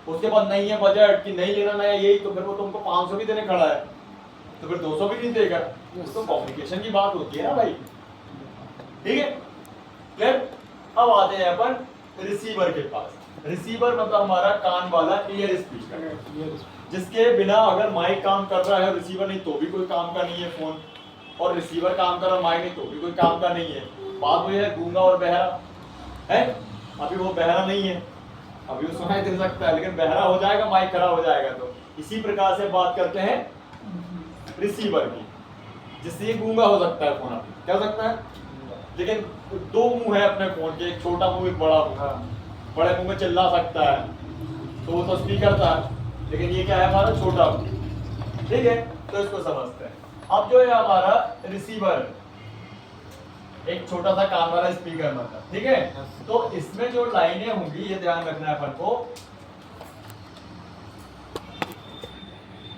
उसके पास नहीं है बजट कि नहीं लेना नया यही, तो फिर वो तुमको 500 भी देने खड़ा है, तो फिर 200 भी नहीं देगा। तो कम्युनिकेशन की बात होती है ना भाई, ठीक है? क्लियर? अब आते हैं अपन रिसीवर के पास। रिसीवर मतलब हमारा कान वाला ईयर स्पीकर, जिसके बिना अगर माइक काम कर रहा है, रिसीवर नहीं तो भी कोई काम का नहीं है फोन, और रिसीवर काम कर रहा है माइक नहीं तो भी कोई काम का नहीं है। बात वो है गूंगा और बहरा है। अभी वो बहरा नहीं है, अभी वो सुनाई दे सकता है, लेकिन बहरा हो जाएगा माइक खराब हो जाएगा। तो इसी प्रकार से बात करते हैं रिसीवर की, जिससे ये गूंगा हो सकता है फोन। आपकी क्या हो सकता है? लेकिन दो मुंह है अपने फोन के, एक छोटा मुंह एक बड़ा मुंह। बड़े मुंह में चिल्ला सकता है तो वो तो स्पीकर था, लेकिन ये क्या है हमारा छोटा मुंह, ठीक है? तो इसको समझते हैं। अब जो है हमारा रिसीवर, एक छोटा सा कान वाला स्पीकर मतलब, ठीक है? तो इसमें जो लाइनें होंगी ये ध्यान रखना है अपन को।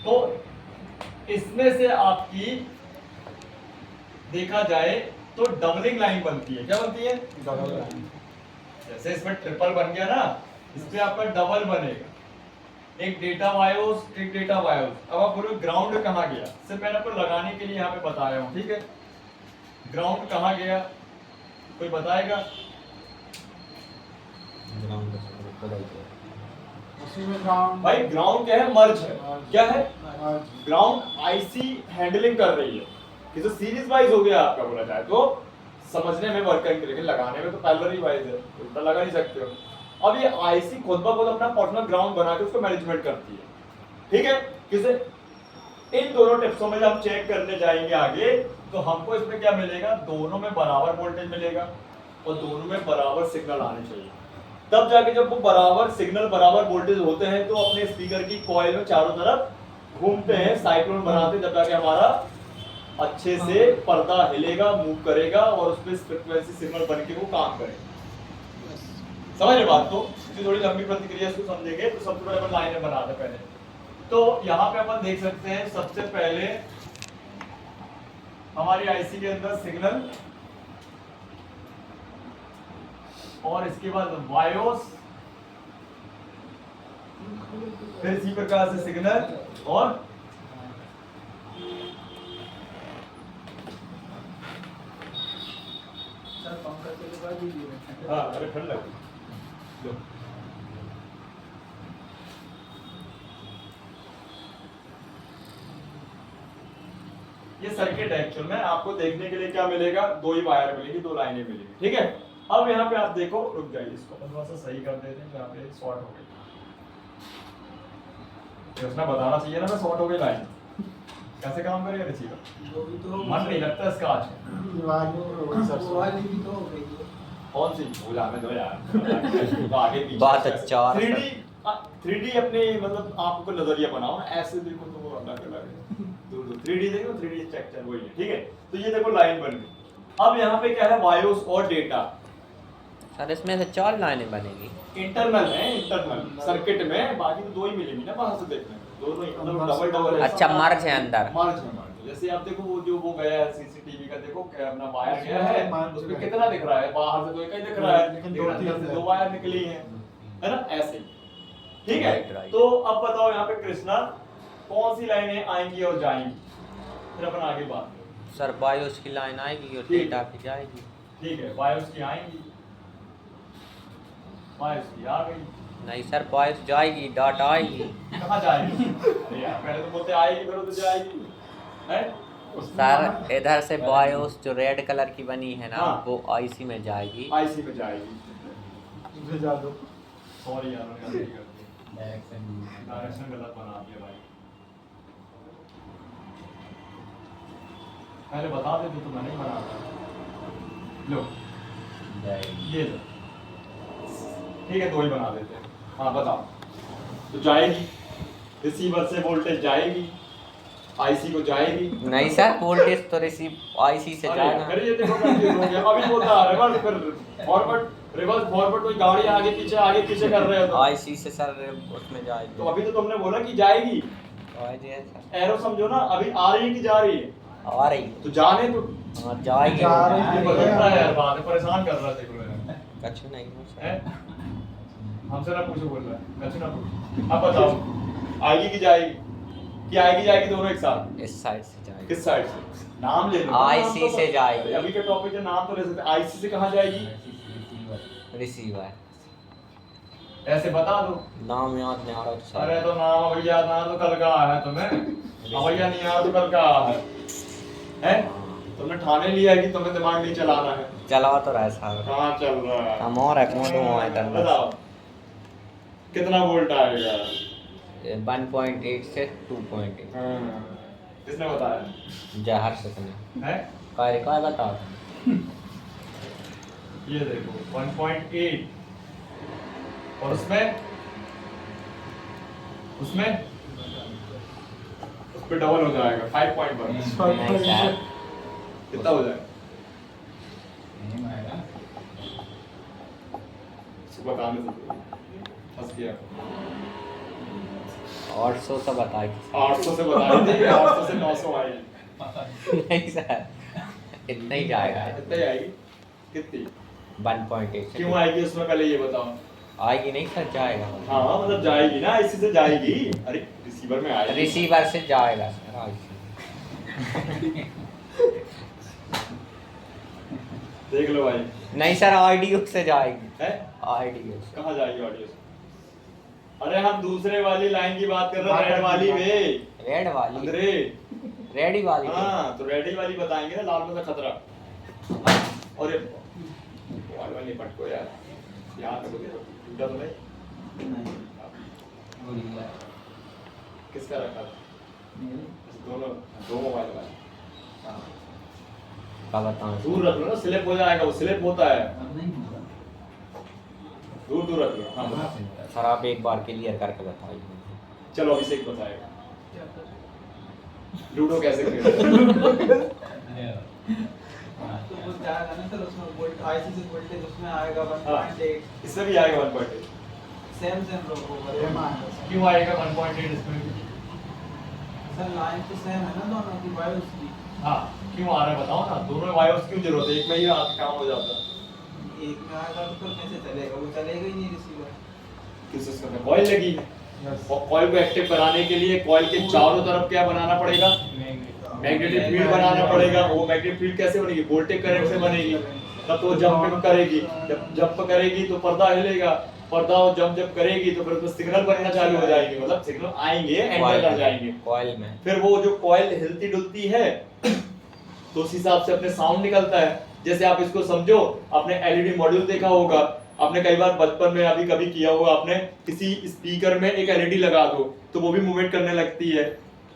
तो इसमें से आपकी देखा जाए तो डबलिंग लाइन बनती है। क्या बनती है? Double line. जैसे इसमें ट्रिपल बन गया ना, इसमें आपका डबल बनेगा, एक डेटा वायोस, एक डेटा वायोस। अब आप बोलोगे ग्राउंड कहाँ गया? सिर्फ मैंने आपको लगाने के लिए यहाँ पे बताया हूँ, ठीक है? ग्राउंड कहाँ गया कोई बताएगा? भाई ग्राउंड क्या है? मर्ज है। क्या है? ग्राउंड आईसी हैंडलिंग कर रही है, किसी सीरीज वाइज हो गया आपका बोला जाए तो, समझने में वर्क करेंगे, लेकिन लगाने में तो पैरेलल वाइज है, उल्टा लगा नहीं सकते हो। अब ये आईसी खुद ब खुद अपना पर्सनल ग्राउंड बना के उसको मैनेजमेंट करती है, ठीक है? किसे? इन दोनों टिप्सों में जब हम चेक करने जाएंगे आगे, तो हमको इसमें क्या मिलेगा? दोनों में बराबर वोल्टेज मिलेगा और दोनों में बराबर सिग्नल आने चाहिए। तब जाके जब वो बराबर सिग्नल, बराबर वोल्टेज होते हैं, तो अपने स्पीकर की कॉइल में चारों तरफ घूमते हैं, साइक्लोन बनाते हैं, जब जाके हमारा अच्छे से पर्दा हिलेगा, मूव करेगा और उस पर फ्रीक्वेंसी सिग्नल बन के वो काम करेगा। समझ रहे बात? तो इसकी थोड़ी लंबी प्रतिक्रिया इसको समझेंगे तो सबसे पहले अपन लाइनें बनाते पहले। तो यहाँ पे अपन देख सकते हैं सबसे पहले हमारी आईसी के अंदर सिग्नल और इसके बाद बायोस, फिर इसी प्रकार से सिग्नल और सर पंखा के बाद दीजिए। हाँ अरे ठंड लगी लो। ये सर्किट है एक्चुअल में, आपको देखने के लिए क्या मिलेगा, दो ही वायर मिलेगी, दो लाइनें मिलेगी, ठीक है। अब यहाँ पे आप देखो, रुक जाइए इसको थोड़ा सा सही कर देते हैं, यहाँ पे शॉर्ट हो गई, उसने बताना चाहिए ना, मैं शॉर्ट हो गई लाइन, कैसे काम करेगा रिसीवर, वो भी तो मन नहीं लगता इसका आज। वो वाली भी तो हो गई है। कौन सी भूल आने दो यार तो आगे पीछे बहुत अच्छा। 3D अपने मतलब आपको नजरिया बनाओ, ऐसे देखो तो वो अलग अलग है, दूर दूर 3D देखो, 3D स्ट्रक्चर वही है, ठीक है। तो ये देखो लाइन बन गई। अब यहाँ पे क्या है, वायोस और डेटा। सर इसमें से 4 लाइनें बनेगी। इंटरनल है, इंटरनल सर्किट में, बाकी तो दो ही मिलेंगी ना बाहर से देखने में, दोनों ही मतलब डबल डबल है। अच्छा मर्ज है अंदर। मर्ज है, मर्ज। जैसे आप देखो वो जो वो गया है सीसीटीवी का, देखो क्या अपना वायर गया है, उसमें कितना दिख रहा है, बाहर से तो एक ही दिख रहा है, लेकिन अंदर से दो वायर निकली हैं, है ना, ऐसे ही, ठीक है। Right. तो अब बताओ यहाँ पे कृष्णा कौन सी लाइनें आएंगी और जाएंगी, फिर अपन आगे बात करें। सर बायोस की लाइन आएगी और ठीक। डेटा की जाएगी। ठीक है, बायोस की आएंगी, बायोस की आ गई, नहीं सर बायोस जाएगी, डाटा आएगी। कहाँ जाएगी? अरे यार पहले तो बोलते आएगी, फिर तो जाएगी, है? सर इधर से बायोस जो रेड कलर की बनी है ना, हाँ। वो आईसी में जाएगी। आईसी में जाएगी। भेजा दो। सॉरी यार, मैंने गलती कर दी। डायरेक्शन गलत बना दिया भाई। पहले बता देते तो मैं नहीं बनाता। लो, ये लो। ठीक है, दो ही बना देते हैं। हाँ बताओ। तो जाएगी, रिसीवर से वोल्टेज जाएगी, आईसी को जाएगी। नहीं सर वोल्टेज तो रिसीव आईसी से जाएगा। अरे ये देखो कंफ्यूज हो गया। अभी बोलता है रिवर्स, फिर फॉरवर्ड, रिवर्स फॉरवर्ड, कोई गाड़ी आगे पीछे कर रहे हो तो आईसी से सर उसमें जाएगी। तो अभी तो तुमने बोला कि जाएगी, आएगी है सर। एरो समझो ना, अभी आ रही है कि जा रही है, आ रही तो जाने तो हाँ जाएगी। ये बदलता है यार, बात परेशान कर रहा है देखो यार, कछु नहीं हो सर। हैं? हमसे ना पूछो, बोल रहा है कछु ना पूछो। अब बताओ आएगी कि जाएगी, कि आएगी जाएगी दोनों एक साथ? इस साइड से जाएगी। किस साइड से? नाम ले लो। IC नाम तो से जाएगी। अभी के टॉपिक के नाम तो ले सकते हैं। आईसी से कहाँ जाएगी? रिसीवर। ऐसे बता दो। नाम याद नहीं आ रहा सर। अरे तो नाम अभी याद ना तो कल का आया है तुम्हें, भैया नहीं आया तो कल का आया है? तुमने ठाने लिया है कि तुम्हें दिमाग नहीं चलाना है? चला तो रहा है सर। कहाँ चल रहा है? हम और एक मोटो हुआ है करना। बताओ कितना वोल्ट आएगा? 1.8 से 2.8। किसने बताया? जहर से तुमने है? काय बता। ये देखो 1.8 और उसमें उस पे डबल हो जाएगा 5.1। नहीं सर कितना हो जाएगा? इसको बताने से फंस गया। 800 तो बता 800 से बता दीजिए, 800 से 900 आएगी। नहीं सर इतना ही जाएगा। कितनी आएगी? कितनी? 1.8 से क्यों आएगी उसमें, पहले ये बताओ। आएगी नहीं सर जाएगा। हाँ मतलब जाएगी ना, इसी से जाएगी। अरे रिसीवर में आएगी। रिसीवर से जाएगा सर आईसी। देख लो भाई। नहीं सर ऑडियो से जाएगी। है? ऑडियो से। कहाँ जाएगी ऑडियो से? अरे हम दूसरे वाली लाइन की बात कर रहे हैं, रेड वाली में। रेड वाली अंदरे रेडी वाली। हाँ तो रेडी वाली बताएंगे ना, लाल में तो खतरा। और ये वाली वाली पटको यार, यहाँ पे टूटा तो नहीं? किसका रखा था? दोनों दो मोबाइल वाले। क्या बताऊं दूर रख लो ना, स्लिप हो जाएगा, वो स्लिप होता है। दूर दूर रख लो। हाँ बताओ। सर आप एक बार क्लियर करके बताइए। चलो अभिषेक बताएगा। लूडो कैसे खेलते तो वो जाएगा ना सर उसमें वोल्ट आईसी से वोल्टेज उसमें आएगा 1.8 इसमें भी आएगा 1.8 सेम होगा क्यों आएगा 1.8 इसमें भी? सर लाइन तो सेम है ना दोनों की बायोस की हाँ क्यों आ रहा है बताओ ना, दोनों वायर्स क्यों जरूरत है, एक में ही काम हो जाता है। एक में आएगा तो फिर कैसे चलेगा, वो चलेगा ही नहीं रिसीवर। किस सिस्टम में कॉइल लगी है और कॉइल को एक्टिव कराने के लिए कॉइल के चारों तरफ क्या बनाना पड़ेगा, मैग्नेटिक फील्ड बनाना पड़ेगा। वो मैग्नेटिक फील्ड कैसे बनेगी, वोल्टेज करंट से बनेगी, तब तो जंप करेगी, जब जंप करेगी तो पर्दा हिलेगा, पर्दा और जब करेगी तो फिर उसमें सिग्नल बनना चालू हो जाएंगे, मतलब सिग्नल आएंगे एंटर कर जाएंगे कॉइल में। फिर वो जो कॉइल हिलती डुलती है तो उस हिसाब से अपने साउंड निकलता है। जैसे आप इसको समझो, आपने एलईडी मॉड्यूल देखा होगा, आपने कई बार बचपन में अभी कभी किया होगा, आपने किसी स्पीकर में एक एलईडी लगा दो तो वो भी मूवमेंट करने लगती है,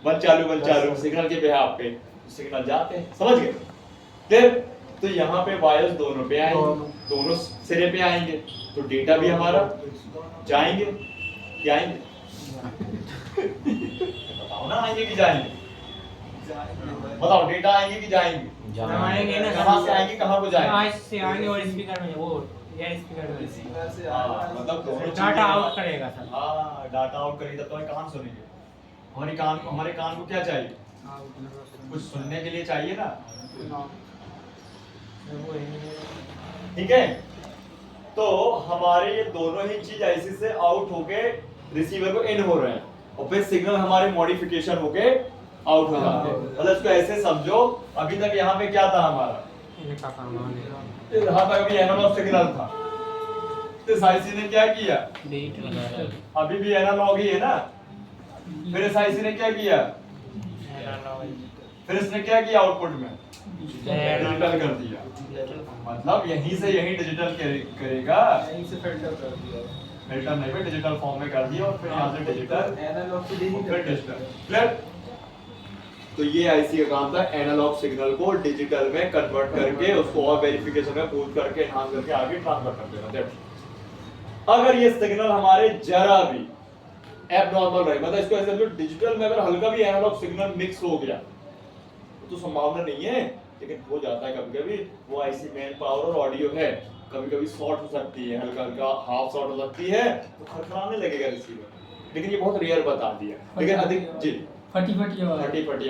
बंद चालू सिग्नल के बिहाफ पे, सिग्नल जाते हैं, समझ गए क्लियर। तो यहाँ पे वायर्स दोनों पे आएंगे, दोनों सिरे पे आएंगे, तो डेटा भी हमारा जाएंगे क्या आएंगे बताओ ना, आएंगे कि जाएंगे, बताओ डेटा आएंगे कि जाएंगे, आएंगे ना, कहाँ से आएंगे कहाँ को जाएंगे, आज से आएंगे और स्पीकर में वो यार स्पीकर में रिसीवर से हाँ, आएगा मतलब दोनों डाटा आउट करेगा सर। हाँ डाटा आउट करेगी तब तो हम कान सुनेंगे, हमारे कान को क्या चाहिए, कुछ सुनने के लिए चाहिए ना, ठीक है। तो हमारे ये दोनों ही चीज ऐसे से आउट होके रिसीवर को इन हो रहे हैं और फिर सिग्नल हमारे मॉडिफिकेशन होके आउट हो जाते हैं। मतलब इसको ऐसे समझो, अभी तक यहाँ पे क्या था हमारा, यहाँ तक अभी एनालॉग सिग्नल था, तो इस आईसी ने क्या किया, अभी भी एनालॉग ही है ना, फिर इस आईसी ने क्या किया, फिर इसने क्या किया आउटपुट में डिजिटल कर दिया, मतलब यहीं से यहीं डिजिटल करेगा, यहीं से फिल्टर कर दिया, फिल्टर नहीं पे डिजिटल फॉर्म में कर दिया और फिर यहाँ से डिजिटल एनालॉग से फिर डिजिटल क्लियर। तो ये आईसी का काम था एनालॉग सिग्नल को डिजिटल में कन्वर्ट करके उसको और वेरिफिकेशन में बूस्ट करके एनहांस करके आगे ट्रांसफर कर देना। देखो अगर ये सिग्नल हमारे जरा भी एबनॉर्मल रहे, मतलब इसको ऐसे समझो डिजिटल में अगर हल्का भी एनालॉग सिग्नल मिक्स हो गया तो संभावना नहीं है, लेकिन हो जाता है कभी कभी, वो आईसी मेन पावर और ऑडियो है, कभी कभी शॉर्ट हो सकती है, हल्का हल्का हाफ शॉर्ट हो सकती है तो खरखराने लगेगा रिसीवर, लेकिन ये बहुत रेयर बता दिया, लेकिन अधिक जी फटी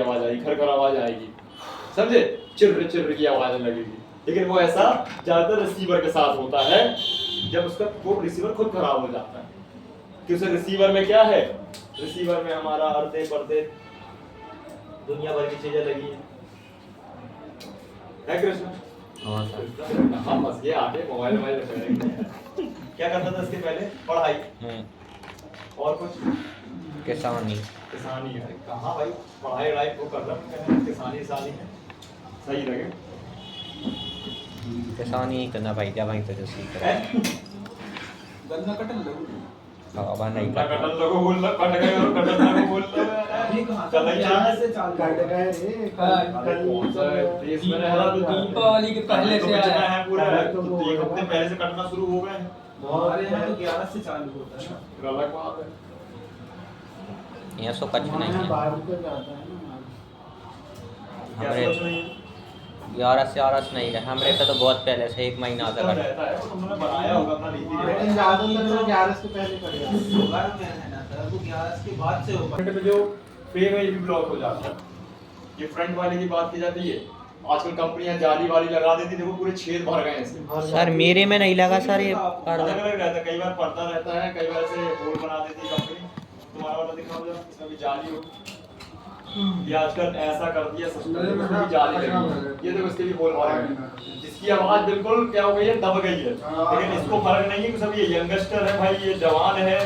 आवाज आएगी, खरखर आवाज आएगी, समझे, चिर्र की आवाज लगेगी, लेकिन वो ऐसा ज्यादातर रिसीवर के साथ होता है जब उसका वो रिसीवर खुद खराब हो जाता है। क्योंकि रिसीवर में क्या है, रिसीवर में हमारा अर्धे पर्दे दुनिया भर की चीजें लगी है कृष्ण, हाँ सर। कहाँ फंस गए आगे, मोबाइल क्या करता था इसके पहले, पढ़ाई और कुछ किसानी है, कहाँ भाई पढ़ाई वढ़ाई को कर रहा हूँ, किसानी है, सही लगे किसानी करना भाई क्या भाई तो जो सीख रहा है गन्ना कटन लगू अब नहीं ना कटल लोगों बोल रहा, कट गए और कटल लोगों बोल रहा अभी कहाँ चल ही यहाँ चल से चालू कट गए रे कौन सा देश में रह रहा तू, दीपावली के पहले से बचना आया। है पूरा, पहले तो तो वो एक होगा। हफ्ते पहले से कटना शुरू हो गए हैं, हमारे यहाँ तो 11 से चालू होता है ना। गलत बात है, यहाँ सो कछ नहीं है। 12 रुपये जाता है ना क्या हमरे सोच रही है? 11 से 11 नहीं रहे, हमरे पे तो बहुत पहले से 1 महीना सिस्टम तक रहता है, वो तुमने बनाया होगा अपना रीति लेकिन रिवाज। ज्यादातर तो 11 से पहले पड़ेगा। शुगर में है ना सर, वो 11 के बाद से होगा। फ्रंट में जो फ्रेम है ये भी ब्लॉक हो जाता है, ये फ्रंट वाले की बात की जाती है, आजकल कंपनियां जाली वाली लगा देती, देखो पूरे छेद भर गए इससे, सर मेरे में नहीं लगा सर ये अलग पर्दा। अलग रहता है, कई बार पर्दा रहता है, कई बार ऐसे होल बना देती है कंपनी। तुम्हारा वाला दिखाओ जरा, इसमें भी जाली हो, ये आजकल ऐसा कर दिया सिस्टम में, इसमें भी जाली लगी है, ये देखो इसके भी होल मारे हैं, जिसकी आवाज बिल्कुल क्या हो गई है, दब गई है, लेकिन इसको फर्क नहीं है कि सब ये यंगस्टर है भाई, ये जवान है,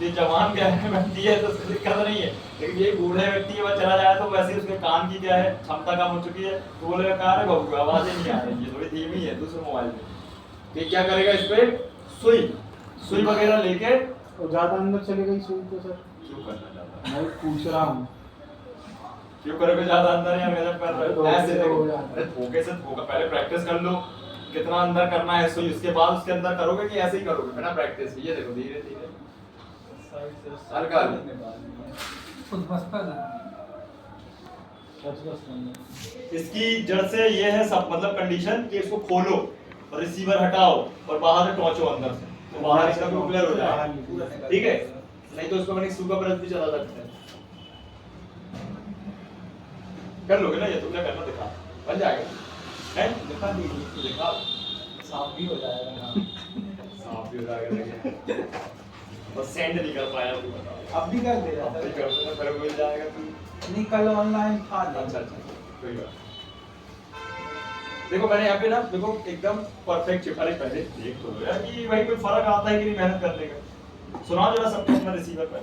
ये जवान क्या है व्यक्ति है तो उसको दिक्कत नहीं है, लेकिन ये बूढ़े व्यक्ति के बाद चला जाए तो वैसे उसके कान की क्या है क्षमता कम हो चुकी है, तो बोलेगा कहाँ है बाबू आवाज ही नहीं आ रही है, थोड़ी धीमी है दूसरे मोबाइल में, तो ये क्या करेगा, इस पे सुई वगैरह लेके और ज्यादा अंदर चली गई सुई तो सर क्यों करना चाहता है, मैं पूछ रहा हूँ। क्यों करोगे ज्यादा अंदर या मेहनत कर रहे हो, धोखे ऐसे से देखो, हो जाता है। अरे धोखे से धोखा, पहले प्रैक्टिस कर लो कितना अंदर करना है सुई, उसके बाद उसके अंदर करोगे कि ऐसे ही करोगे बिना प्रैक्टिस, ये देखो धीरे धीरे साइड से हल्का खुद बसता ना। टचलेस करना। इसकी जड़ से ये है सब मतलब कंडीशन कि इसको खोलो और रिसीवर हटाओ और बाहर से टॉर्चो अंदर से, तो बाहर इसका भी क्लियर हो जाएगा। ठीक है, नहीं तो उसको मैंने सूखा ब्रश भी चला सकते हैं। कर लोगे ना ये, तो क्या करना दिखा, बन जाएगा हैं, दिखा दीजिए, दिखा, साफ भी हो जाएगा। साफ भी हो जाएगा। बस सेंड नहीं कर पाया तू, बता अब भी कर दे रहा अब भी था। कर दूंगा, मेरे को मिल जाएगा तू। नहीं कल ऑनलाइन था। अच्छा कोई बात। देखो मैंने यहाँ पे ना देखो एकदम परफेक्ट चिपका है, पहले देख तो लो यार कि भाई कोई फर्क आता है कि नहीं मेहनत करने का। सुनाओ जरा सबको अपना रिसीवर पर।